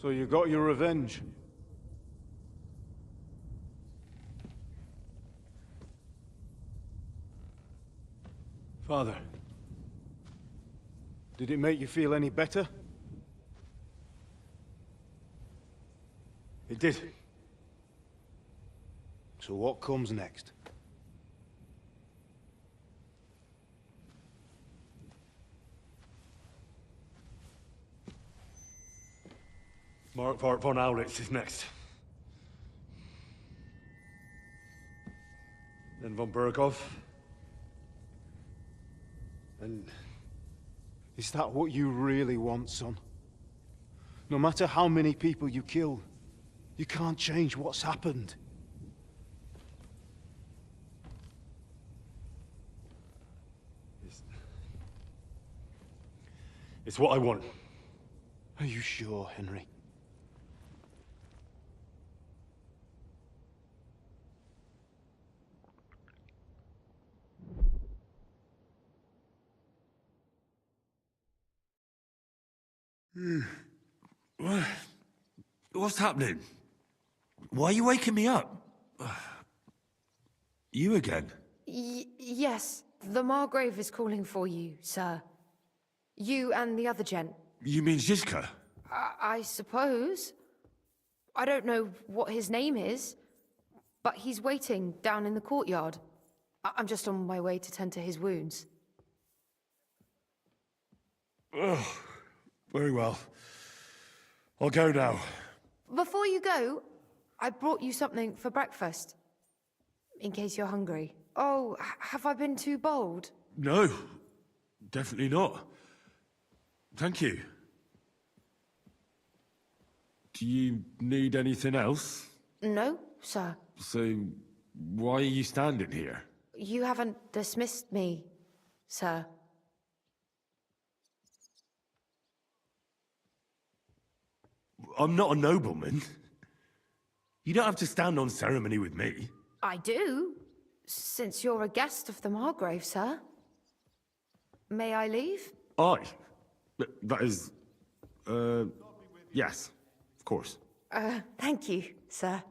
So you got your revenge. Father, did it make you feel any better? It did. So what comes next? Mark von Aulitz is next. Then von Burghoff. And is that what you really want, son? No matter how many people you kill, you can't change what's happened. It's what I want. Are you sure, Henry? What's happening? Why are you waking me up? You again? Yes, the Margrave is calling for you, sir. You and the other gent. You mean Zizka? I suppose. I don't know what his name is, but he's waiting down in the courtyard. I'm just on my way to tend to his wounds. Oh, very well. I'll go now. Before you go, I brought you something for breakfast. In case you're hungry. Oh, have I been too bold? No, definitely not. Thank you. Do you need anything else? No, sir. So, why are you standing here? You haven't dismissed me, sir. I'm not a nobleman. You don't have to stand on ceremony with me. I do, since you're a guest of the Margrave, sir. May I leave? That is... yes, of course. Thank you, sir.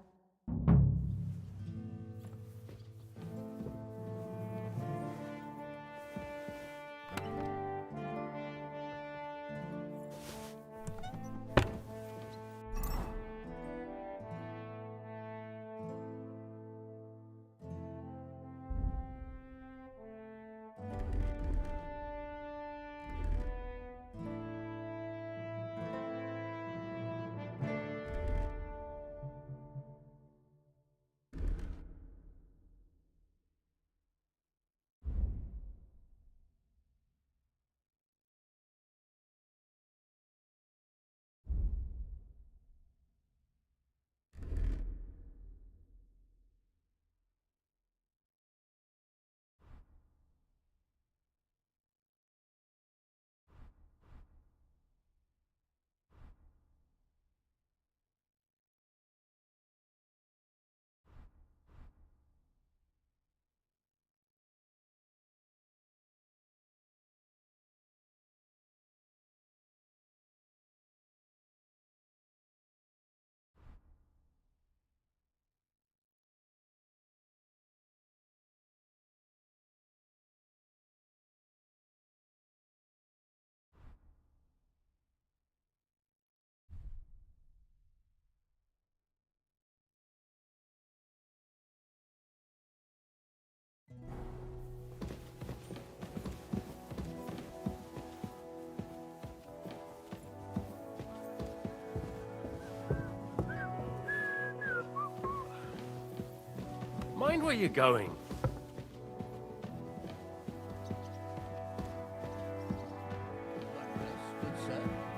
Mind where you're going.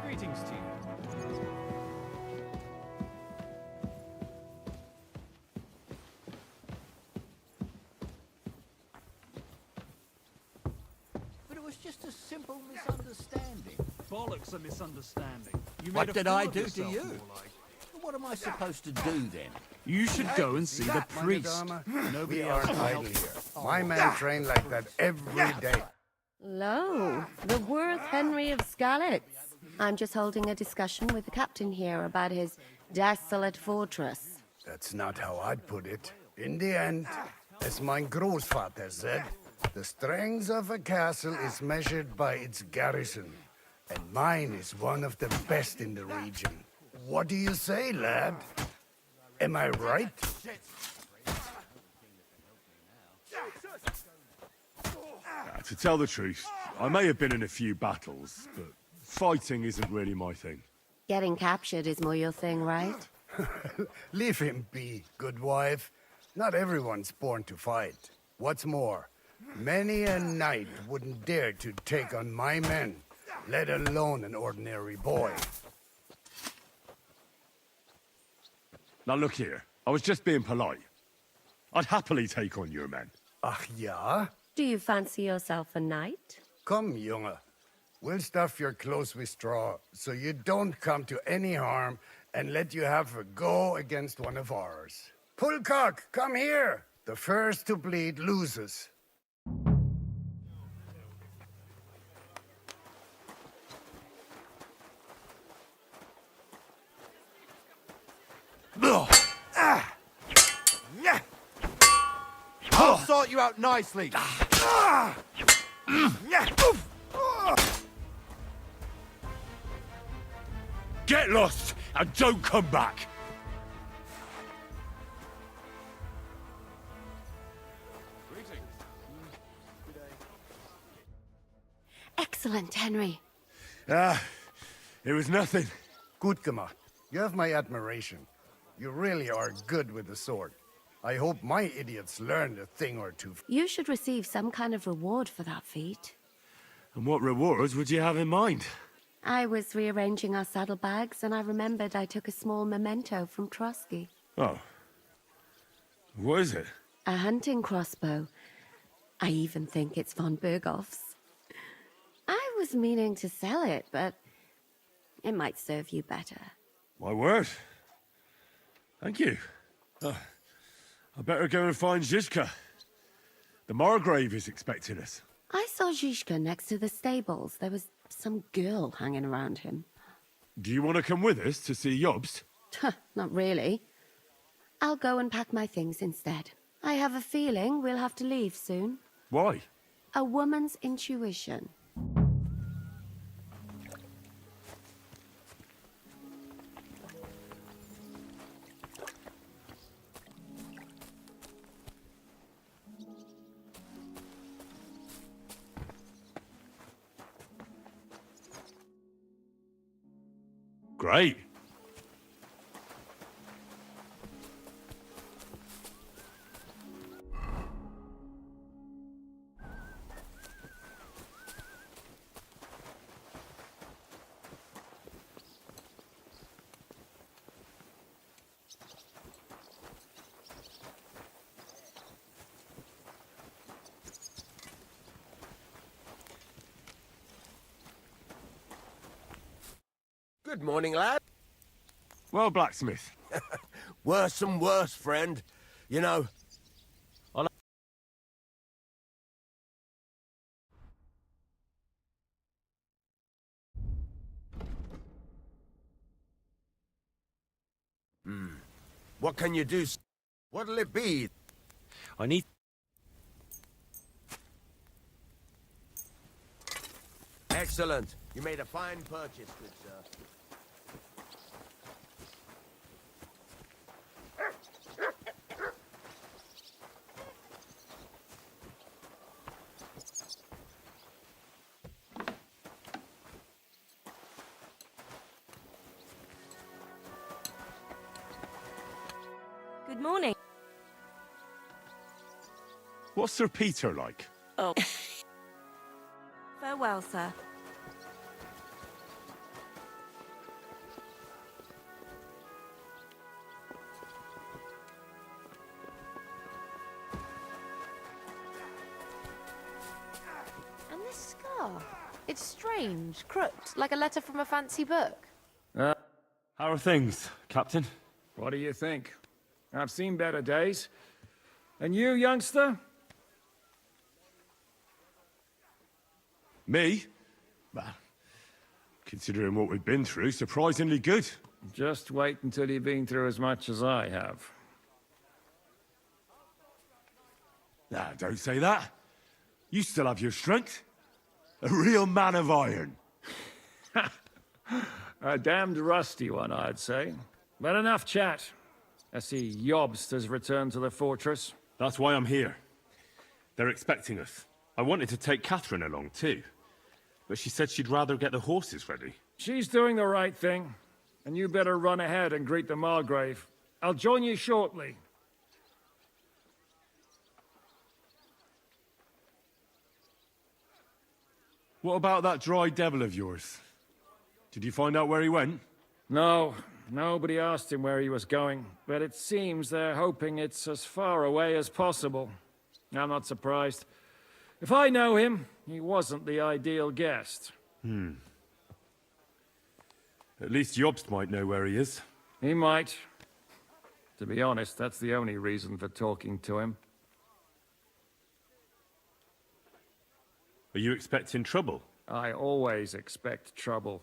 Greetings to you. But it was just a simple misunderstanding. Bollocks a misunderstanding. You What made a did fool I of do to yourself, you? more like. What am I supposed to do then? You should go and see the priest. We Nobody are else can idle help you. here. My men train like that every day. Lo, the worth Henry of Skalitz. I'm just holding a discussion with the captain here about his desolate fortress. That's not how I'd put it. In the end, as my großvater said, the strength of a castle is measured by its garrison. And mine is one of the best in the region. What do you say, lad? Am I right? To tell the truth, I may have been in a few battles, but fighting isn't really my thing. Getting captured is more your thing, right? Leave him be, good wife. Not everyone's born to fight. What's more, many a knight wouldn't dare to take on my men, let alone an ordinary boy. Now look here, I was just being polite. I'd happily take on your men. Ach ja? Do you fancy yourself a knight? Come, Junge. We'll stuff your clothes with straw, so you don't come to any harm, and let you have a go against one of ours. Pullcock, come here! The first to bleed loses. I'll sort you out nicely. Get lost and don't come back! Excellent, Henry. It was nothing. Gut gemacht. You have my admiration. You really are good with the sword. I hope my idiots learned a thing or two. You should receive some kind of reward for that feat. And what rewards would you have in mind? I was rearranging our saddlebags, and I remembered I took a small memento from Trotsky. Oh. What is it? A hunting crossbow. I even think it's von Berghoff's. I was meaning to sell it, but it might serve you better. My word. Thank you. I better go and find Zizka. The Margrave is expecting us. I saw Zizka next to the stables. There was some girl hanging around him. Do you want to come with us to see Jobst? Not really. I'll go and pack my things instead. I have a feeling we'll have to leave soon. Why? A woman's intuition. Great. Good morning, lad. Well, blacksmith. Worse and worse, friend. You know, What can you do? What'll it be? I need... Excellent. You made a fine purchase, good sir. Good morning. What's Sir Peter like? Oh. Farewell, sir. And this scar? It's strange, crooked, like a letter from a fancy book. How are things, Captain? What do you think? I've seen better days. And you, youngster? Me? Well, Considering what we've been through, surprisingly good. Just wait until you've been through as much as I have. Nah, don't say that. You still have your strength. A real man of iron. A damned rusty one, I'd say. But enough chat. I see Jobst has returned to the fortress. That's why I'm here. They're expecting us. I wanted to take Catherine along too, but she said she'd rather get the horses ready. She's doing the right thing, and you better run ahead and greet the Margrave. I'll join you shortly. What about that dry devil of yours? Did you find out where he went? No, nobody asked him where he was going, but it seems they're hoping it's as far away as possible. I'm not surprised. If I know him, he wasn't the ideal guest. At least Jobst might know where he is. He might. To be honest, that's the only reason for talking to him. Are you expecting trouble? I always expect trouble.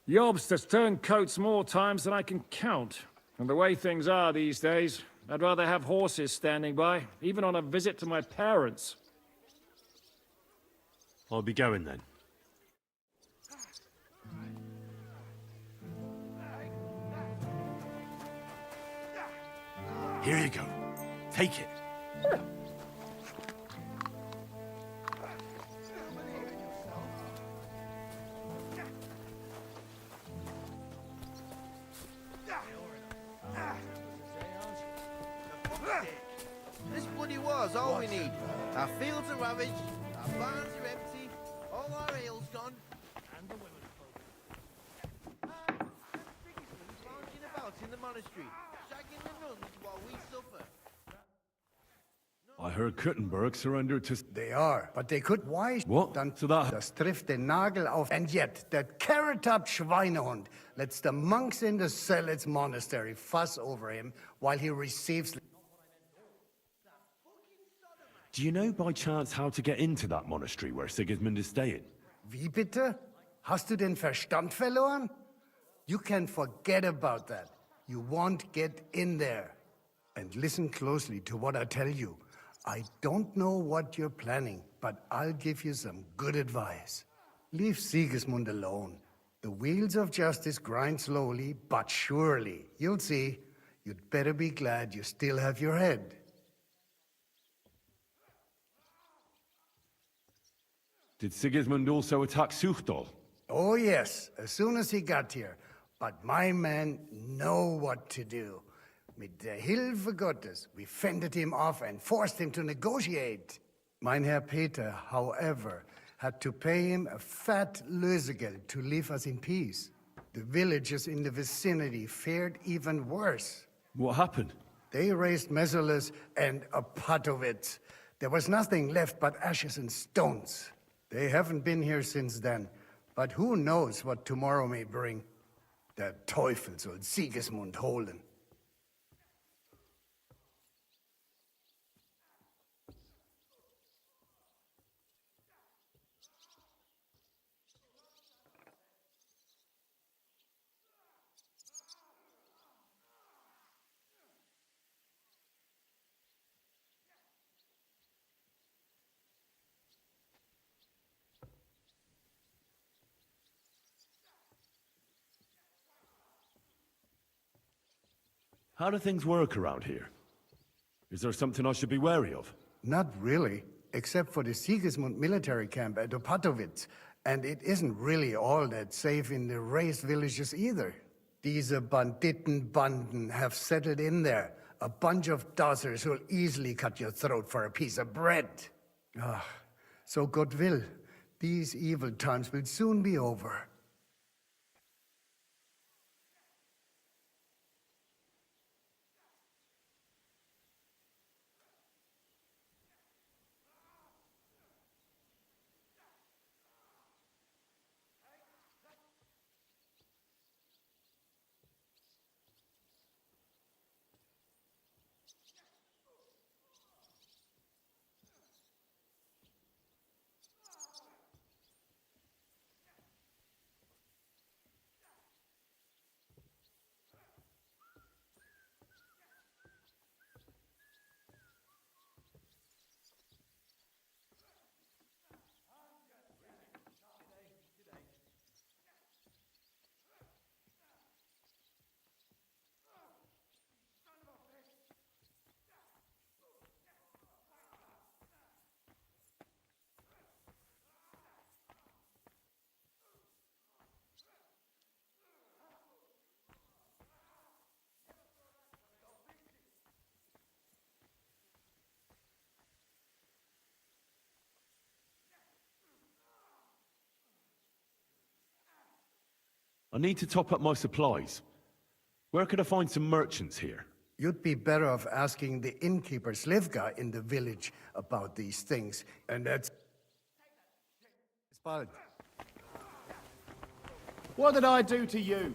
Jobst has turned coats more times than I can count. And the way things are these days, I'd rather have horses standing by, even on a visit to my parents. I'll be going then. Here you go. Take it. This bloody war's all we need. Our fields are ravaged, our barns are empty, all our ale's gone. And the women folk. Lounging about in the monastery, shagging the nuns while we suffer. I heard Kuttenberg surrendered to... They are, but they could... Why... What? Dann So that... das trifft den Nagel auf. And yet, that carrot-top Schweinehund lets the monks in the Selets monastery fuss over him while he receives... Do you know by chance how to get into that monastery where Sigismund is staying? Wie bitte? Hast du den Verstand verloren? You can forget about that. You won't get in there. And listen closely to what I tell you. I don't know what you're planning, but I'll give you some good advice. Leave Sigismund alone. The wheels of justice grind slowly, but surely. You'll see. You'd better be glad you still have your head. Did Sigismund also attack Suchdol? Oh yes, as soon as he got here. But my men know what to do. Mit der Hilfe Gottes, we fended him off and forced him to negotiate. Mein Herr Peter, however, had to pay him a fat Lösegeld to leave us in peace. The villagers in the vicinity fared even worse. What happened? They raised Messerles and Opatovitz. There was nothing left but ashes and stones. They haven't been here since then, but who knows what tomorrow may bring. Der Teufel soll Sigismund holen. How do things work around here? Is there something I should be wary of? Not really, except for the Sigismund military camp at Opatovitz. And it isn't really all that safe in the raised villages either. Diese Banditenbanden have settled in there. A bunch of dossers who'll easily cut your throat for a piece of bread. Ah, so God will. These evil times will soon be over. I need to top up my supplies. Where could I find some merchants here? You'd be better off asking the innkeeper Slivka in the village about these things, and that's... Spald. What did I do to you?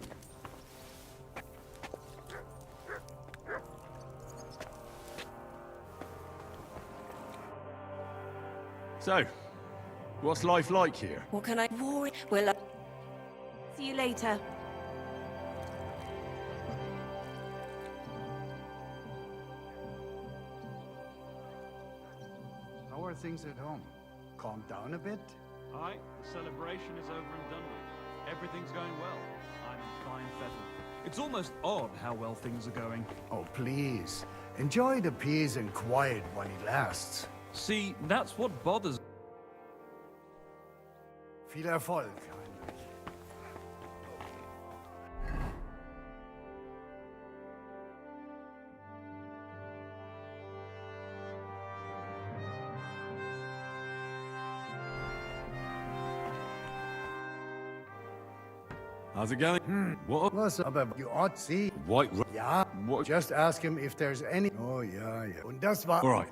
So, what's life like here? What can I... Well, see you later. How are things at home? Calm down a bit? Aye, the celebration is over and done with. Everything's going well. I'm in fine fettle. It's almost odd how well things are going. Oh, please. Enjoy the peace and quiet while it lasts. See, that's what bothers... Viel Erfolg. How's it going? What? Was aber you ought see. White... Ja, What? just ask him if there's any... Oh, ja, ja. Und das war... All right.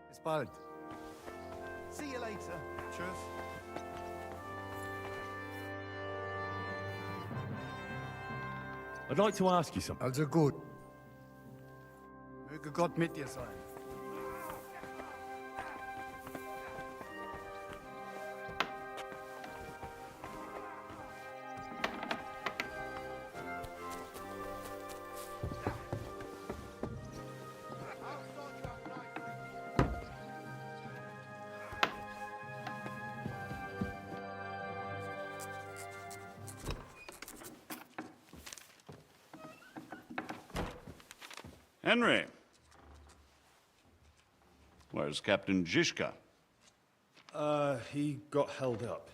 Bis bald. See you later. Tschüss. I'd like to ask you something. Also gut. Möge Gott mit dir sein. Henry. Where's Captain Zizka? He got held up.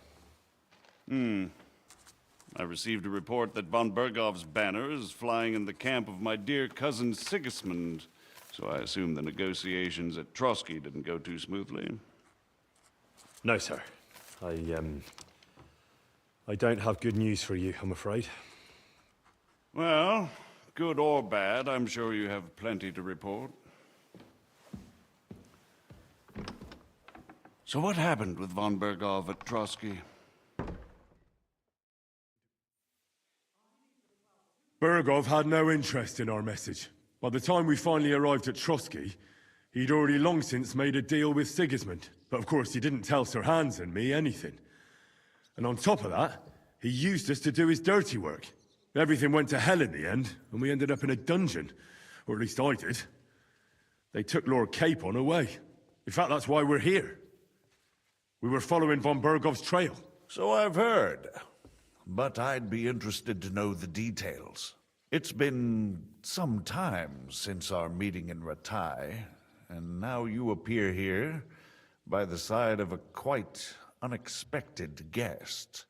I received a report that von Bergov's banner is flying in the camp of my dear cousin Sigismund, so I assume the negotiations at Trotsky didn't go too smoothly. No, sir. I don't have good news for you, I'm afraid. Well, good or bad, I'm sure you have plenty to report. So what happened with von Bergov at Trotsky? Bergov had no interest in our message. By the time we finally arrived at Trotsky, he'd already long since made a deal with Sigismund. But of course, he didn't tell Sir Hans and me anything. And on top of that, he used us to do his dirty work. Everything went to hell in the end, and we ended up in a dungeon. Or at least I did. They took Lord Capon away. In fact, that's why we're here. We were following von Bergov's trail. So I've heard. But I'd be interested to know the details. It's been some time since our meeting in Ratai, and now you appear here by the side of a quite unexpected guest.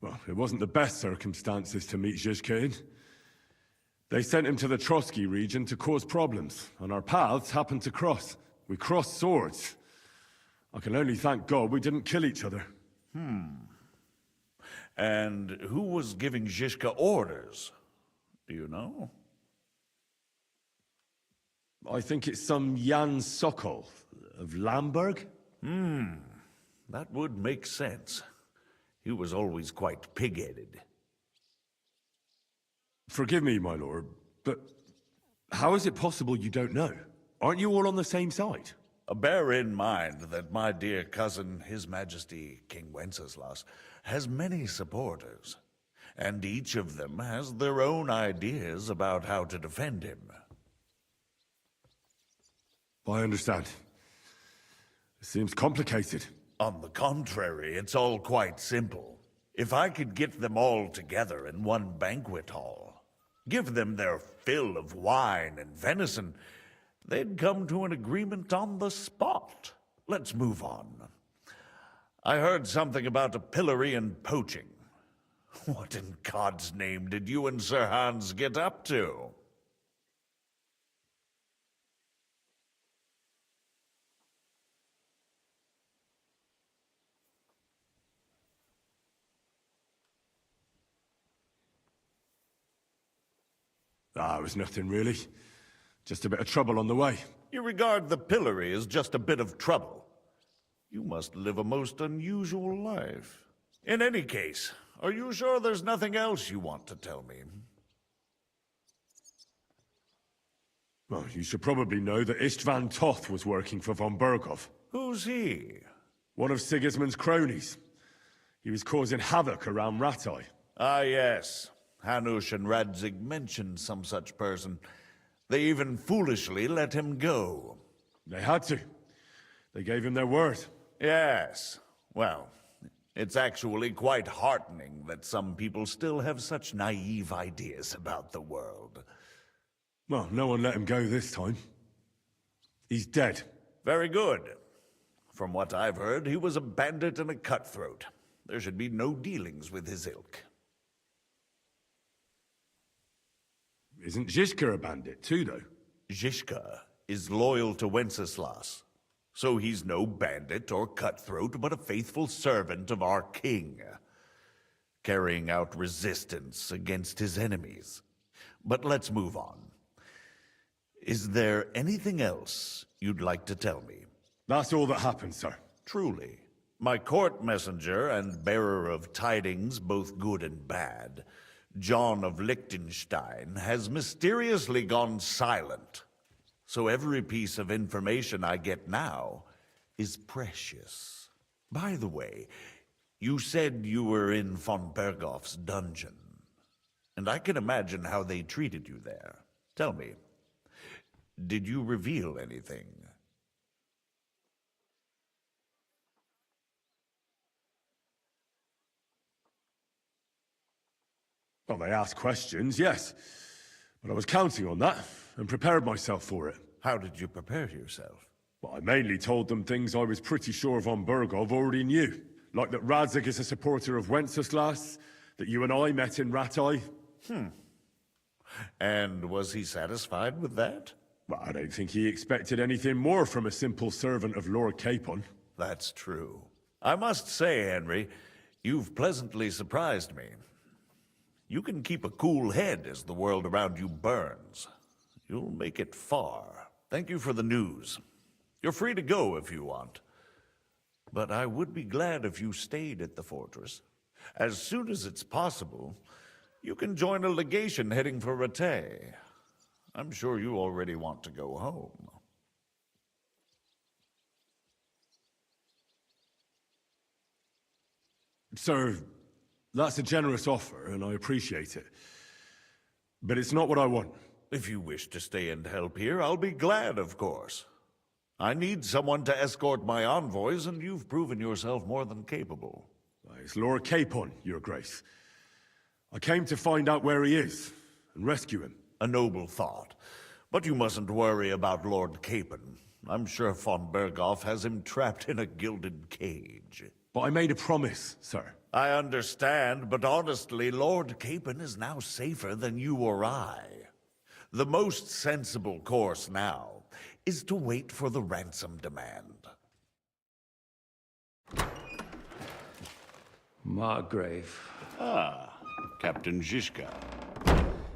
Well, it wasn't the best circumstances to meet Zizka in. They sent him to the Trotsky region to cause problems, and our paths happened to cross. We crossed swords. I can only thank God we didn't kill each other. And who was giving Zizka orders? Do you know? I think it's some Jan Sokol of Lamberg. That would make sense. He was always quite pig-headed. Forgive me, my lord, but how is it possible you don't know? Aren't you all on the same side? Bear in mind that my dear cousin, His Majesty King Wenceslas, has many supporters, and each of them has their own ideas about how to defend him. I understand. It seems complicated. On the contrary, it's all quite simple. If I could get them all together in one banquet hall, give them their fill of wine and venison, they'd come to an agreement on the spot. Let's move on. I heard something about a pillory and poaching. What in God's name did you and Sir Hans get up to? Ah, it was nothing really. Just a bit of trouble on the way. You regard the pillory as just a bit of trouble. You must live a most unusual life. In any case, are you sure there's nothing else you want to tell me? Well, you should probably know that Istvan Toth was working for von Berghoff. Who's he? One of Sigismund's cronies. He was causing havoc around Ratai. Ah, yes. Hanush and Radzig mentioned some such person. They even foolishly let him go. They had to. They gave him their word. Yes. Well, it's actually quite heartening that some people still have such naive ideas about the world. Well, no one let him go this time. He's dead. Very good. From what I've heard, he was a bandit and a cutthroat. There should be no dealings with his ilk. Isn't Zhishka a bandit too, though? Zhishka is loyal to Wenceslas, so he's no bandit or cutthroat, but a faithful servant of our king, carrying out resistance against his enemies. But let's move on. Is there anything else you'd like to tell me? That's all that happened, sir. Truly. My court messenger and bearer of tidings, both good and bad, John of Liechtenstein, has mysteriously gone silent. So every piece of information I get now is precious. By the way, you said you were in von Berghoff's dungeon, and I can imagine how they treated you there. Tell me, did you reveal anything? Well, they asked questions, yes. But I was counting on that, and prepared myself for it. How did you prepare yourself? Well, I mainly told them things I was pretty sure von Berghoff already knew. Like that Radzig is a supporter of Wenceslas, that you and I met in Ratai. And was he satisfied with that? Well, I don't think he expected anything more from a simple servant of Lord Capon. That's true. I must say, Henry, you've pleasantly surprised me. You can keep a cool head as the world around you burns. You'll make it far. Thank you for the news. You're free to go if you want. But I would be glad if you stayed at the fortress. As soon as it's possible, you can join a legation heading for Rattay. I'm sure you already want to go home. Sir, that's a generous offer, and I appreciate it. But it's not what I want. If you wish to stay and help here, I'll be glad, of course. I need someone to escort my envoys, and you've proven yourself more than capable. It's Lord Capon, Your Grace. I came to find out where he is, and rescue him. A noble thought. But you mustn't worry about Lord Capon. I'm sure von Berghoff has him trapped in a gilded cage. But I made a promise, sir. I understand, but honestly, Lord Capon is now safer than you or I. The most sensible course now is to wait for the ransom demand. Margrave. Ah, Captain Zhishka.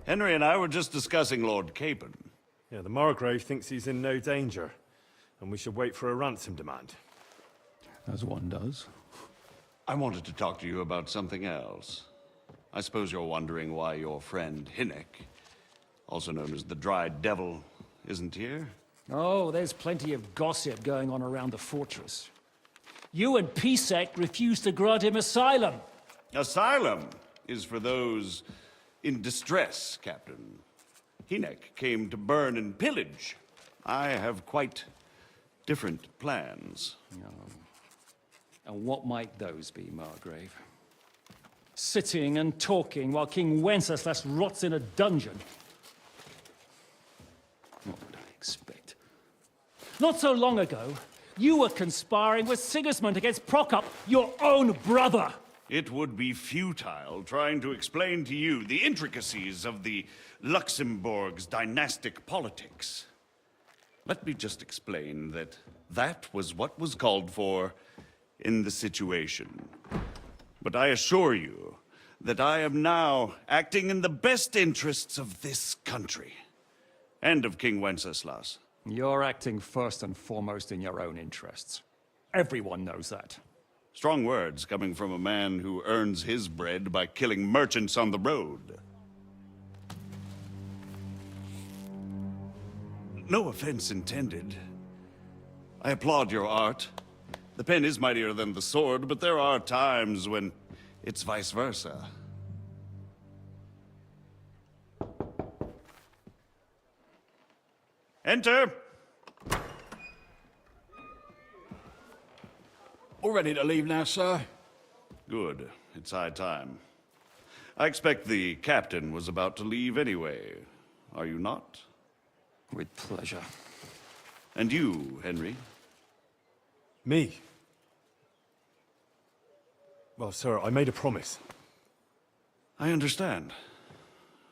Henry and I were just discussing Lord Capon. Yeah, the Margrave thinks he's in no danger, and we should wait for a ransom demand. As one does. I wanted to talk to you about something else. I suppose you're wondering why your friend Hinnek, also known as the Dried Devil, isn't here? Oh, there's plenty of gossip going on around the fortress. You and Pisek refused to grant him asylum. Asylum is for those in distress, Captain. Hinnek came to burn and pillage. I have quite different plans. And what might those be, Margrave? Sitting and talking while King Wenceslas rots in a dungeon. What would I expect? Not so long ago, you were conspiring with Sigismund against Prokop, your own brother. It would be futile trying to explain to you the intricacies of the Luxembourg's dynastic politics. Let me just explain that that was what was called for in the situation. But I assure you that I am now acting in the best interests of this country and of King Wenceslas. You're acting first and foremost in your own interests. Everyone knows that. Strong words coming from a man who earns his bread by killing merchants on the road. No offense intended. I applaud your art. The pen is mightier than the sword, but there are times when it's vice versa. Enter! All ready to leave now, sir? Good. It's high time. I expect the captain was about to leave anyway. Are you not? With pleasure. And you, Henry? Me? Well, sir, I made a promise. I understand.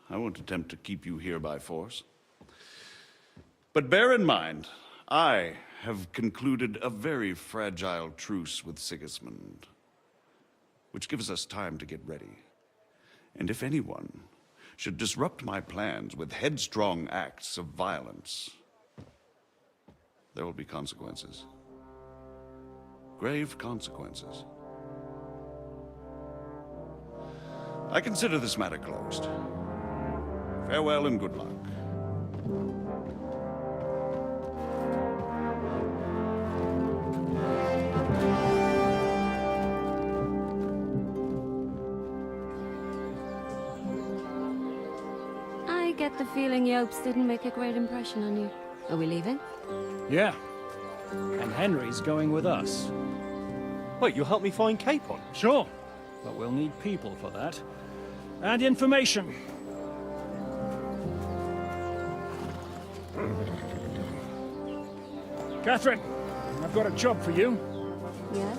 I won't attempt to keep you here by force. But bear in mind, I have concluded a very fragile truce with Sigismund, which gives us time to get ready. And if anyone should disrupt my plans with headstrong acts of violence, there will be consequences. Grave consequences. I consider this matter closed. Farewell and good luck. I get the feeling Yopes didn't make a great impression on you. Are we leaving? Yeah. And Henry's going with us. Wait, you'll help me find Capon? Sure. But we'll need people for that. And information. Catherine, I've got a job for you. Yes?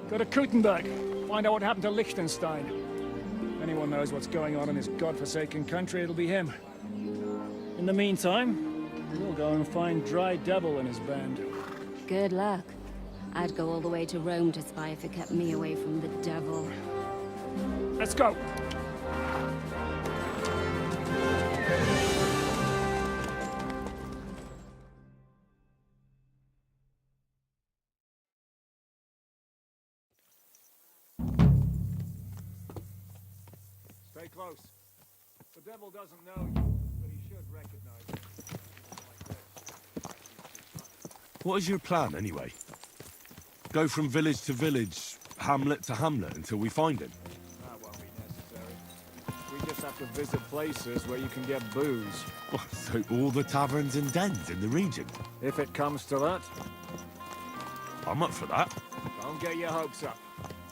Go to Kuttenberg. Find out what happened to Liechtenstein. If anyone knows what's going on in this godforsaken country, it'll be him. In the meantime, we'll go and find Dry Devil and his band. Good luck. I'd go all the way to Rome to spy if it kept me away from the devil. Let's go! Stay close. The devil doesn't know you, but he should recognize you. What is your plan, anyway? Go from village to village, hamlet to hamlet, until we find him? That won't be necessary. We just have to visit places where you can get booze. So all the taverns and dens in the region? If it comes to that. I'm up for that. Don't get your hopes up.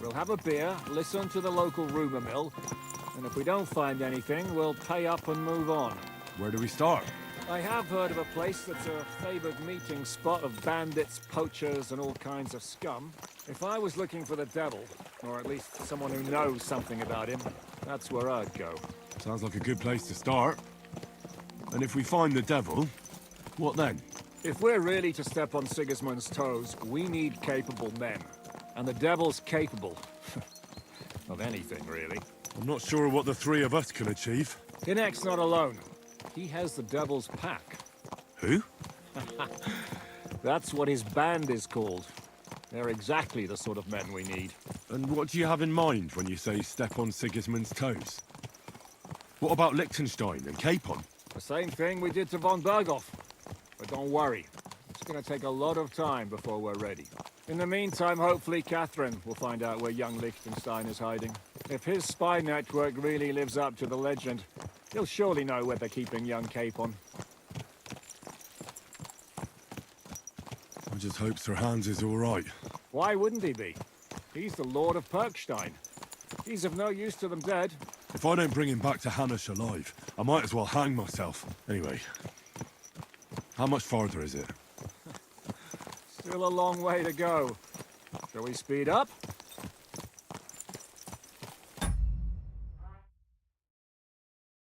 We'll have a beer, listen to the local rumor mill, and if we don't find anything, we'll pay up and move on. Where do we start? I have heard of a place that's a favored meeting spot of bandits, poachers, and all kinds of scum. If I was looking for the devil, or at least someone who knows something about him, that's where I'd go. Sounds like a good place to start. And if we find the devil, what then? If we're really to step on Sigismund's toes, we need capable men. And the devil's capable. of anything, really. I'm not sure what the three of us can achieve. Kinect's not alone. He has the devil's pack. Who? That's what his band is called. They're exactly the sort of men we need. And what do you have in mind when you say step on Sigismund's toes? What about Liechtenstein and Capon? The same thing we did to von Berghoff. But don't worry. It's gonna take a lot of time before we're ready. In the meantime, hopefully Catherine will find out where young Liechtenstein is hiding. If his spy network really lives up to the legend, he'll surely know where they're keeping young Capon. I just hope Sir Hans is all right. Why wouldn't he be? He's the Lord of Perkstein. He's of no use to them dead. If I don't bring him back to Hanush alive, I might as well hang myself. Anyway, how much farther is it? Still a long way to go. Shall we speed up?